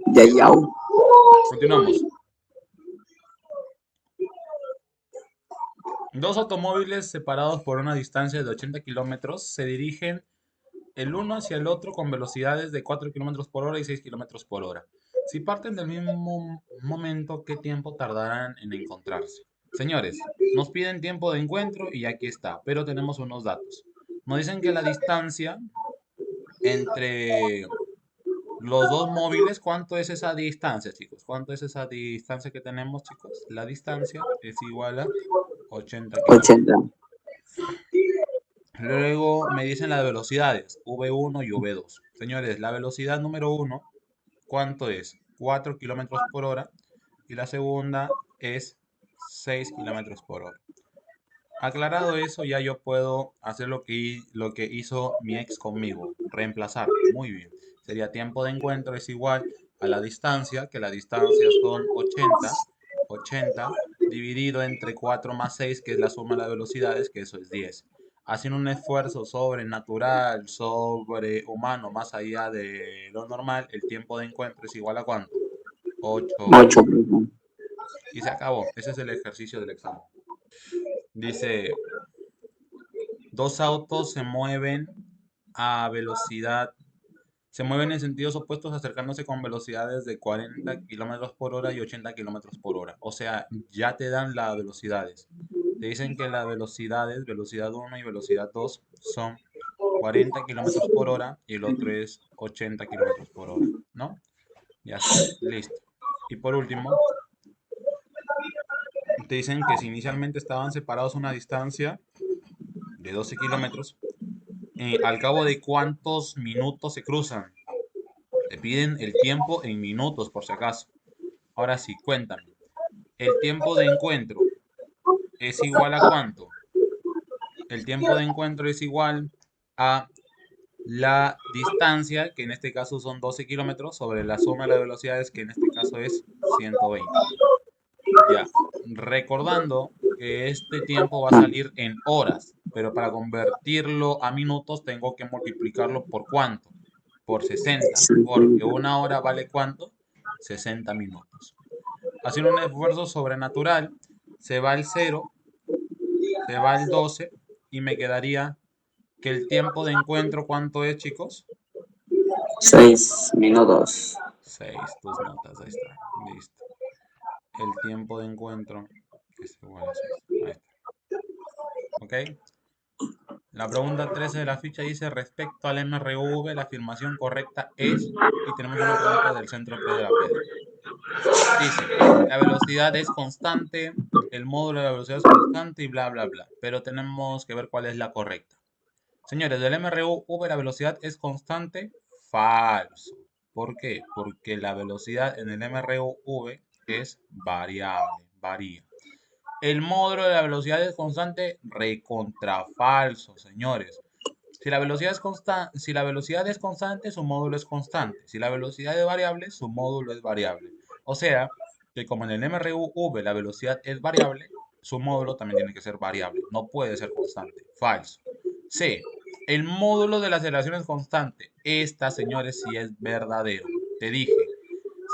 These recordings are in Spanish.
Ya, ya. Continuamos. Dos automóviles separados por una distancia de 80 kilómetros se dirigen el uno hacia el otro con velocidades de 4 kilómetros por hora y 6 kilómetros por hora. Si parten del mismo momento, ¿qué tiempo tardarán en encontrarse? Señores, nos piden tiempo de encuentro y aquí está, pero tenemos unos datos. Nos dicen que la distancia entre los dos móviles, ¿cuánto es esa distancia, chicos? ¿Cuánto es esa distancia que tenemos, chicos? La distancia es igual a 80 kilómetros. 80. Luego me dicen las velocidades, V1 y V2. Señores, la velocidad número uno, ¿cuánto es? 4 kilómetros por hora. Y la segunda es 6 kilómetros por hora. Aclarado eso, ya yo puedo hacer lo que hizo mi ex conmigo, reemplazar. Muy bien. Sería tiempo de encuentro es igual a la distancia, que la distancia son 80 dividido entre 4 más 6, que es la suma de las velocidades, que eso es 10. Haciendo un esfuerzo sobrenatural, sobrehumano, más allá de lo normal, el tiempo de encuentro es igual a ¿cuánto? 8 horas. 8. Y se acabó. Ese es el ejercicio del examen. Dice, dos autos a velocidad, se mueven en sentidos opuestos acercándose con velocidades de 40 kilómetros por hora y 80 kilómetros por hora. O sea, ya te dan las velocidades. Te dicen que las velocidades, velocidad uno y velocidad 2 son 40 kilómetros por hora y el otro es 80 kilómetros por hora, ¿no? Ya está, listo. Y por último, te dicen que si inicialmente estaban separados una distancia de 12 kilómetros, al cabo de cuántos minutos se cruzan. Te piden el tiempo en minutos, por si acaso. Ahora sí, cuéntame. ¿El tiempo de encuentro es igual a cuánto? El tiempo de encuentro es igual a la distancia, que en este caso son 12 kilómetros, sobre la suma de las velocidades, que en este caso es 120. Ya, recordando que este tiempo va a salir en horas, pero para convertirlo a minutos tengo que multiplicarlo por ¿cuánto? Por 60, porque 50. una hora vale ¿cuánto? 60 minutos. Haciendo un esfuerzo sobrenatural, se va el cero, se va el 12 y me quedaría que el tiempo de encuentro, ¿cuánto es, chicos? 6 minutos. 6, tus notas, ahí está, listo. El tiempo de encuentro es igual a 6. Ahí está. ¿Ok? La pregunta 13 de la ficha dice, respecto al MRV, la afirmación correcta es, y tenemos una pregunta del Centro Pre de la PD. Dice, la velocidad es constante, el módulo de la velocidad es constante y bla, bla, bla. Pero tenemos que ver cuál es la correcta. Señores, del MRV la velocidad es constante, falso. ¿Por qué? Porque la velocidad en el MRV es variable, varía. El módulo de la velocidad es constante, recontra falso, señores. Si la velocidad es constante, su módulo es constante. Si la velocidad es variable, su módulo es variable. O sea, que como en el MRV la velocidad es variable, su módulo también tiene que ser variable. No puede ser constante. Falso. C. El módulo de la aceleración es constante. Esta, señores, sí es verdadero. Te dije,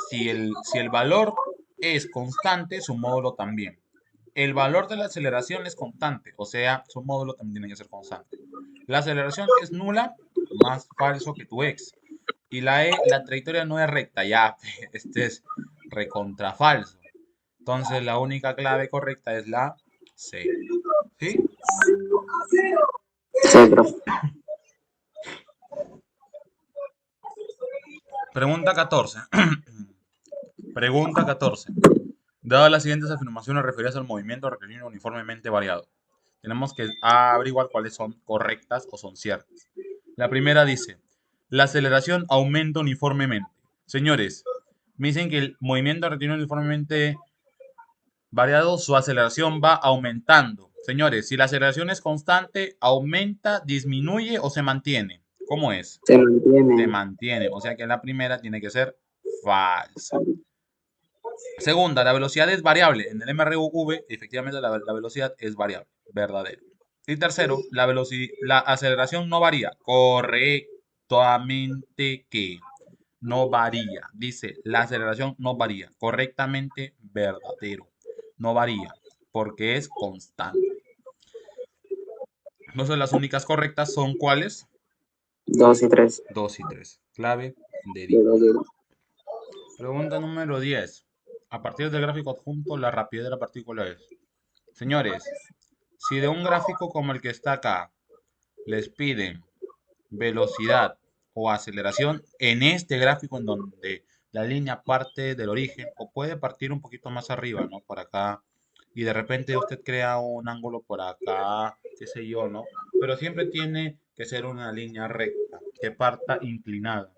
si el valor es constante, su módulo también. El valor de la aceleración es constante, o sea, su módulo también tiene que ser constante. La aceleración es nula, más falso que tu ex. Y la E, la trayectoria no es recta, ya, este es recontra falso. Entonces la única clave correcta es la C. ¿Sí? Sí, profe. Pregunta 14. Pregunta 14. Dadas las siguientes afirmaciones referidas al movimiento rectilíneo uniformemente variado, tenemos que averiguar cuáles son correctas o son ciertas. La primera dice, la aceleración aumenta uniformemente. Señores, me dicen que el movimiento rectilíneo uniformemente variado, su aceleración va aumentando. Señores, si la aceleración es constante, ¿aumenta, disminuye o se mantiene? ¿Cómo es? Se Se mantiene. mantiene, o sea que la primera tiene que ser falsa. Segunda, la velocidad es variable. En el MRV, efectivamente, la velocidad es variable. Verdadero. Y tercero, la aceleración no varía. Correctamente que. no varía. Dice, la aceleración no varía. Correctamente verdadero. No varía, porque es constante. Entonces las únicas correctas son ¿cuáles? 2 y 3. 2 y 3. Clave de De Dino. 2 y 1. Pregunta número 10. A partir del gráfico adjunto, la rapidez de la partícula es. Señores, si de un gráfico como el que está acá les piden velocidad o aceleración en este gráfico en donde la línea parte del origen o puede partir un poquito más arriba, ¿no? Por acá y de repente usted crea un ángulo por acá, qué sé yo, ¿no? Pero siempre tiene que ser una línea recta, que parta inclinada.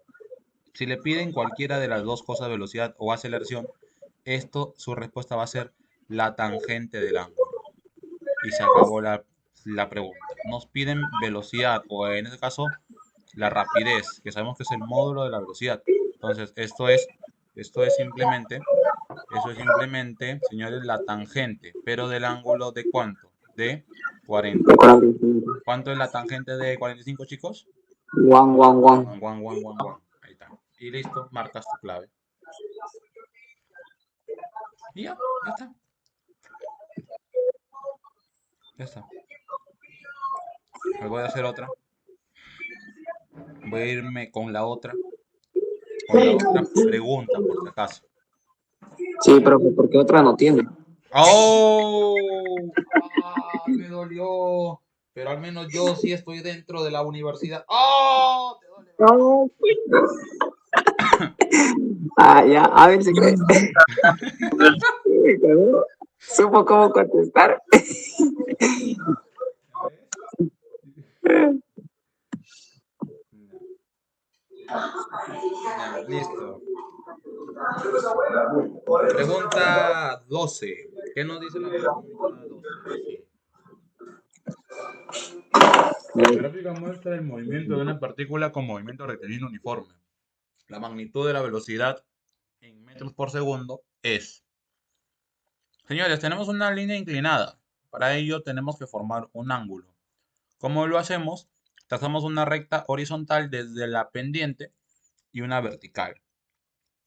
Si le piden cualquiera de las dos cosas, velocidad o aceleración, su respuesta va a ser la tangente del ángulo. Y se acabó la pregunta. Nos piden velocidad o en este caso la rapidez, que sabemos que es el módulo de la velocidad. Entonces, eso es simplemente, señores, la tangente, pero del ángulo de ¿cuánto? De De 45. 45. ¿Cuánto es la tangente de 45, chicos? 1, 1, 1. Guan, guan, guan, guan, guan. Ahí está. Y listo, marcas tu clave. Y ya está. Ya está. Me voy a hacer otra. Voy a irme con la otra. Con la otra pregunta, por si acaso. Sí, pero ¿por qué otra no tiene? ¡Oh! ¡Ah! Me dolió. Pero al menos yo sí estoy dentro de la universidad. ¡Oh! ¿Te duele, verdad? No. Ah, ya, a ver si cree. Supo cómo contestar. ¿Ya ves? Ya, listo. Pregunta 12. ¿Qué nos dice la pregunta 12? Dice, la gráfica muestra el movimiento de una partícula con movimiento rectilíneo uniforme. La magnitud de la velocidad en metros por segundo es. Señores, tenemos una línea inclinada. Para ello tenemos que formar un ángulo. ¿Cómo lo hacemos? Trazamos una recta horizontal desde la pendiente y una vertical.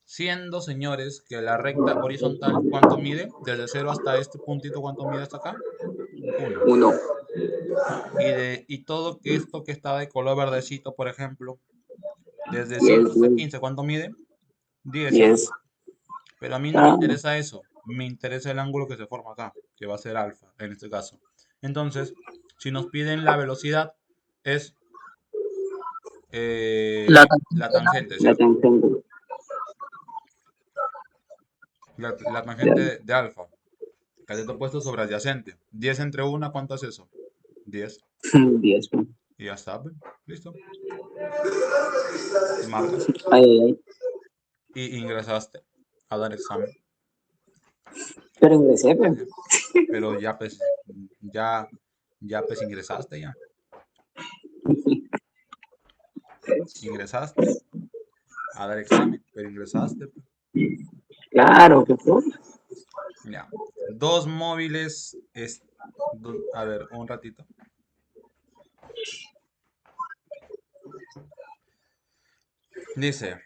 Siendo, señores, que la recta horizontal, ¿cuánto mide? Desde 0 hasta este puntito, ¿cuánto mide hasta acá? 1. 1. Y todo esto que está de color verdecito, por ejemplo, desde 5 10, hasta 15, ¿cuánto mide? 10, 10. ¿cierto? Pero a mí no me Ah, interesa eso, me interesa el ángulo que se forma acá, que va a ser alfa en este caso. Entonces, si nos piden la velocidad, es la, la tangente, la ¿cierto? tangente. La tangente de alfa, cateto opuesto sobre adyacente. 10 entre 1, ¿cuánto es eso? 10. 10. Y ya está, pues, listo. Marcas. Ay, ay, ay. Y ingresaste a dar examen. Pero ingresé, pues. ¿Sí? Pero ya pues, ya, ya pues ingresaste ya. Ingresaste a dar examen, pero ingresaste, pues. Claro que fue. Ya. Dos móviles, a ver, un ratito. Dice,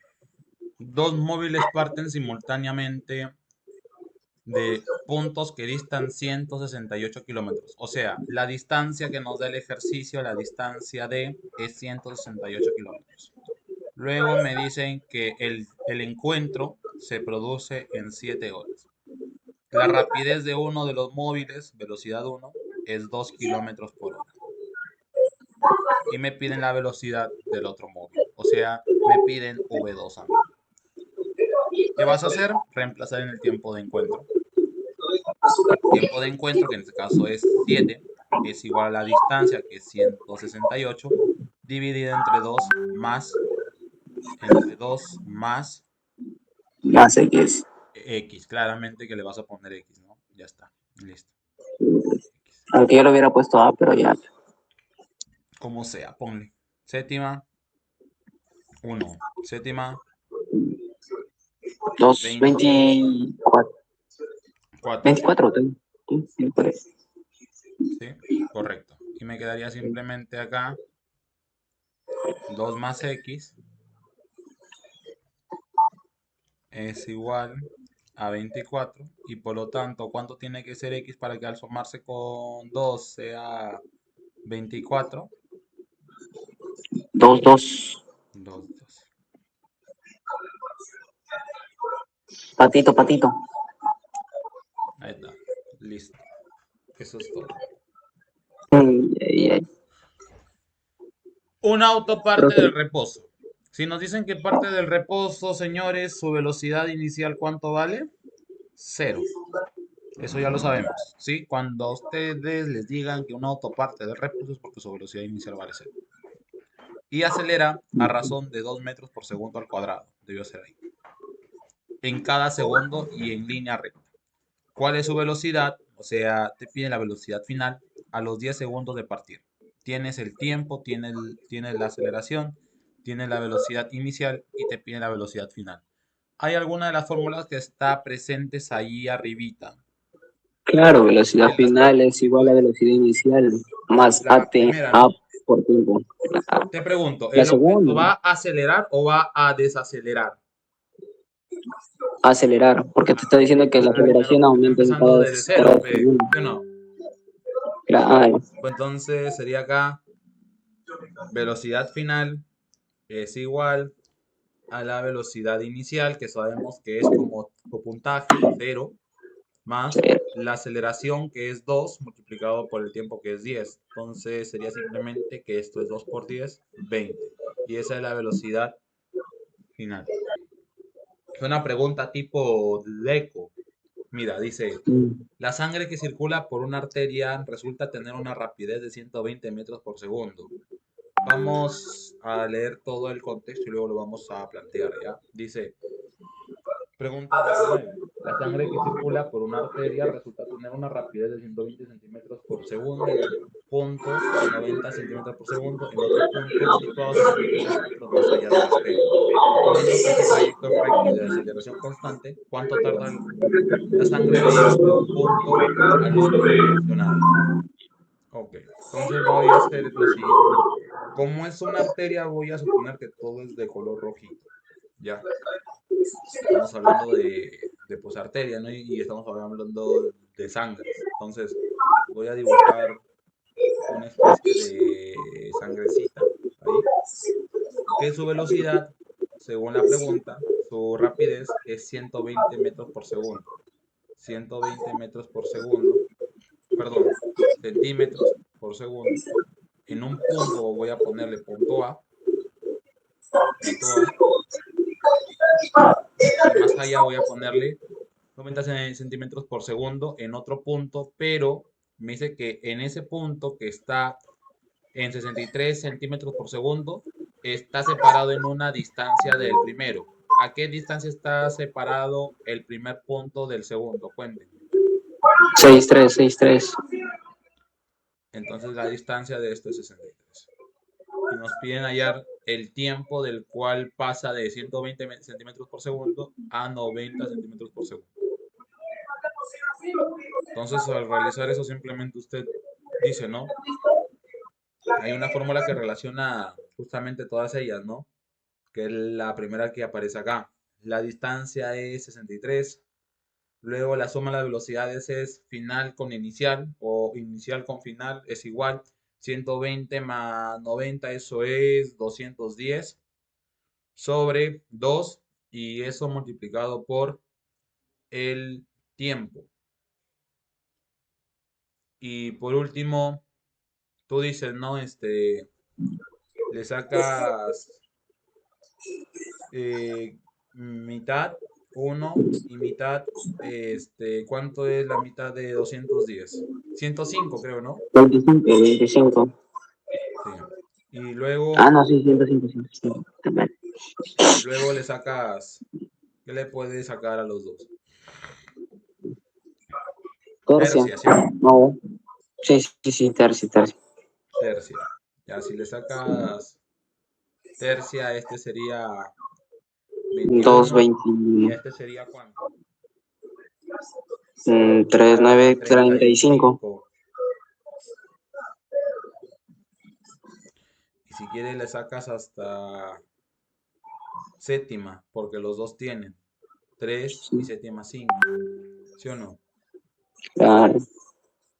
dos móviles parten simultáneamente de puntos que distan 168 kilómetros. O sea, la distancia que nos da el ejercicio, la distancia de es 168 kilómetros. Luego me dicen que el encuentro se produce en 7 horas. La rapidez de uno de los móviles, velocidad 1, es 2 kilómetros por hora. Y me piden la velocidad del otro móvil. O sea, me piden V2 a mí. ¿Qué vas a hacer? Reemplazar en el tiempo de encuentro. Tiempo de encuentro, que en este caso es 7, es igual a la distancia, que es 168, dividida entre 2 Ya sé que es. X. Claramente que le vas a poner X, ¿no? Ya está. Listo. X. Aunque yo lo hubiera puesto A, pero ya. Como sea, ponle. Séptima, 1. Séptima, 2, 24. 24. 24, sí, sí, por eso. ¿Sí? Correcto. Y me quedaría simplemente acá 2 más X es igual a 24 y por lo tanto, ¿cuánto tiene que ser x para que al sumarse con 2 sea 24? 2, 2. 2, 2. Patito, patito. Ahí está, listo. Eso es todo. Un auto parte Profe, del reposo. Si nos dicen que parte del reposo, señores, su velocidad inicial, ¿cuánto vale? 0. Eso ya lo sabemos, ¿sí? Cuando a ustedes les digan que un auto parte del reposo es porque su velocidad inicial vale 0. Y acelera a razón de 2 metros por segundo al cuadrado. Debió ser ahí. En cada segundo y en línea recta. ¿Cuál es su velocidad? O sea, te pide la velocidad final a los 10 segundos de partir. Tienes el tiempo, tienes la aceleración, tienes la velocidad inicial y te pide la velocidad final. ¿Hay alguna de las fórmulas que está presentes ahí arribita? claro, velocidad Que las final es igual a velocidad inicial más La primera, A ¿no? por tiempo. Te pregunto, La ¿el objeto segunda, va a acelerar o va a desacelerar? acelerar, porque te está diciendo que la Claro, aceleración porque está aumenta en empezando cada, desde cero, cada segundo. ¿sí o no? Claro, Pues entonces sería acá velocidad final es igual a la velocidad inicial, que sabemos que es como puntaje, 0, sí. más la aceleración, que es 2 multiplicado por el tiempo, que es 10. Entonces sería simplemente que esto es 2 por 10, 20. Y esa es la velocidad final. Es una pregunta tipo de eco. Mira, dice, la sangre que circula por una arteria resulta tener una rapidez de 120 metros por segundo. Vamos a leer todo el contexto y luego lo vamos a plantear, ¿ya? Dice, pregunta 19. La sangre que circula por una arteria resulta tener una rapidez de 120 centímetros por segundo en un punto y 90 centímetros por segundo en otro punto situado 63 centímetros más allá de la arteria. Teniendo que ese trayecto es recto y de aceleración constante, ¿cuánto tarda la sangre de ir de un punto al otro mencionado? Ok, entonces voy a hacer lo siguiente. Como es una arteria, voy a suponer que todo es de color rojito. Ya, estamos hablando de pues, arteria, ¿no? Y estamos hablando de sangres. Entonces, voy a dibujar una especie de sangrecita ahí, que su velocidad, según la pregunta, su rapidez es 120 metros por segundo. 120 metros por segundo, perdón, centímetros por segundo. En un punto voy a ponerle punto A, y más allá voy a ponerle 90 centímetros por segundo en otro punto, pero me dice que en ese punto que está en 63 centímetros por segundo, está separado en una distancia del primero. ¿A qué distancia está separado el primer punto del segundo? Cuéntenme. 6-3, 6-3. Entonces la distancia de esto es 63. Y nos piden hallar el tiempo del cual pasa de 120 centímetros por segundo a 90 centímetros por segundo. Entonces, al realizar eso, simplemente usted dice, ¿no? Hay una fórmula que relaciona justamente todas ellas, ¿no? Que es la primera que aparece acá. La distancia es 63. Luego la suma de las velocidades es final con inicial o inicial con final es igual. 120 más 90, eso es 210 sobre 2 y eso multiplicado por el tiempo. Y por último, tú dices, ¿no? Le sacas mitad, 1 y mitad, ¿cuánto es la mitad de 210? 105 creo, ¿no? 25, 25. Sí. Y luego, Ah, no, sí, 105, 105. luego le sacas, ¿qué le puedes sacar a los dos? Tercia. Tercia, ¿sí o no? No. Sí, sí, sí, tercia, tercia. Tercia. Ya, si le sacas tercia, este sería 21 y 220. este sería ¿cuánto? 39, 35. 35. Y si quieres le sacas hasta séptima, porque los dos tienen. 3 y 7 más 5. ¿Sí o no? Claro.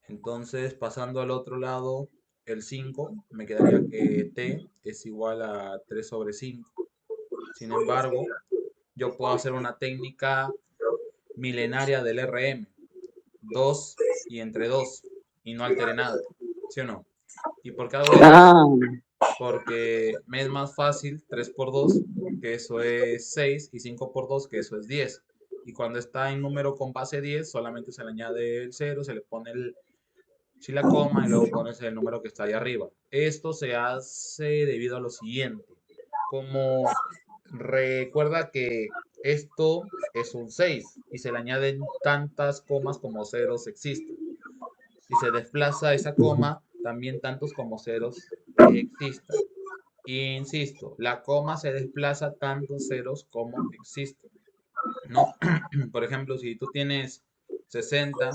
Entonces, pasando al otro lado, el 5, me quedaría que t es igual a 3 sobre 5. Sin embargo, yo puedo hacer una técnica milenaria del RM, 2 y entre 2, y no altere nada. ¿Sí o no? ¿Y por qué hago eso? Ah, Porque me es más fácil 3 por 2, que eso es 6, y 5 por 2, que eso es 10. Y cuando está en número con base 10, solamente se le añade el 0, se le pone la coma y luego pones el número que está ahí arriba. Esto se hace debido a lo siguiente. Como recuerda que esto es un 6 y se le añaden tantas comas como ceros existen. Si se desplaza esa coma, también tantos como ceros existan. Y insisto, la coma se desplaza tantos ceros como existen, ¿no? Por ejemplo, si tú tienes 60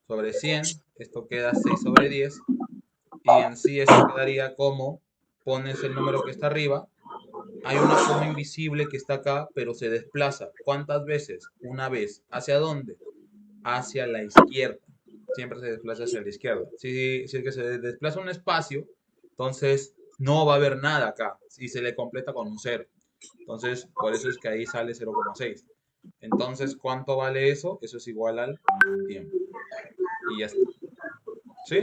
sobre 100, esto queda 6 sobre 10, y en sí esto quedaría como pones el número que está arriba, hay una coma invisible que está acá, pero se desplaza. ¿Cuántas veces? Una vez. ¿Hacia dónde? Hacia la izquierda. Siempre se desplaza hacia la izquierda. Si es que se desplaza un espacio, entonces no va a haber nada acá. Y se le completa con un 0. Entonces, por eso es que ahí sale 0,6. Entonces, ¿cuánto vale eso? Eso es igual al tiempo. Y ya está. ¿Sí?